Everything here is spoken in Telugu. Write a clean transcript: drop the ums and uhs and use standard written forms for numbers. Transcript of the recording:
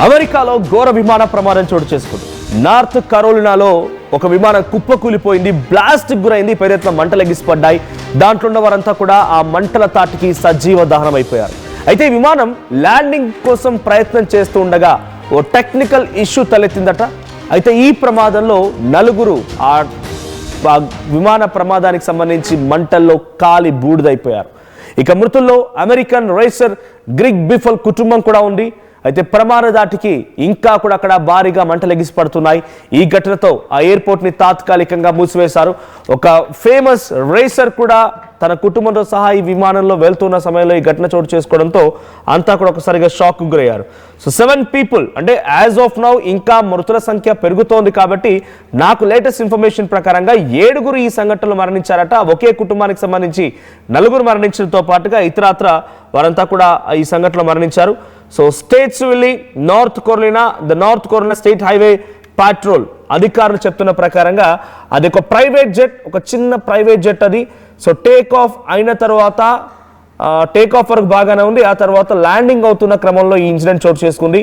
అమెరికాలో ఘోర విమాన ప్రమాదం చోటు చేసుకుంది. నార్త్ కరోలినాలో ఒక విమానం కుప్పకూలిపోయింది, బ్లాస్ట్ గురైంది, పెద్ద మంటలు ఎగిసిపడ్డాయి. దాంట్లో ఉన్న వారంతా కూడా ఆ మంటల తాటికి సజీవ దహనం అయిపోయారు. అయితే ఈ విమానం ల్యాండింగ్ కోసం ప్రయత్నం చేస్తూ ఉండగా ఓ టెక్నికల్ ఇష్యూ తలెత్తిందట. అయితే ఈ ప్రమాదంలో నలుగురు ఆ విమాన ప్రమాదానికి సంబంధించి మంటల్లో కాలి బూడిదైపోయారు. ఇక మృతుల్లో అమెరికన్ రేసర్ గ్రిగ్ బిఫల్ కుటుంబం కూడా ఉంది. అయితే ప్రమాద దాటికి ఇంకా కూడా అక్కడ భారీగా మంటలు ఎగిసిపడుతున్నాయి. ఈ ఘటనతో ఆ ఎయిర్పోర్ట్ ని తాత్కాలికంగా మూసివేశారు. ఒక ఫేమస్ రేసర్ కూడా తన కుటుంబంతో సహా ఈ విమానంలో వెళ్తున్న సమయంలో ఈ ఘటన చోటు చేసుకోవడంతో అంతా కూడా ఒకసారిగా షాక్ గురయ్యారు. సో 7 పీపుల్ అంటే యాజ్ ఆఫ్ నౌ ఇంకా మృతుల సంఖ్య పెరుగుతోంది కాబట్టి నాకు లేటెస్ట్ ఇన్ఫర్మేషన్ ప్రకారంగా 7 ఈ సంఘటనలో మరణించారట. ఒకే కుటుంబానికి సంబంధించి 4 మరణించడంతో పాటుగా ఇతరత్ర వారంతా కూడా ఈ సంఘటనలో మరణించారు. సో స్టేట్స్ వెళ్ళి నార్త్ కొరోలినా స్టేట్ హైవే పాట్రోల్ అధికారులు చెప్తున్న ప్రకారంగా అది ఒక ప్రైవేట్ జెట్, ఒక చిన్న ప్రైవేట్ జెట్ అది. సో టేక్ ఆఫ్ అయిన తర్వాత టేక్ ఆఫ్ వరకు బాగానే ఉంది. ఆ తర్వాత ల్యాండింగ్ అవుతున్న క్రమంలో ఈ ఇన్సిడెంట్ చోటు చేసుకుంది.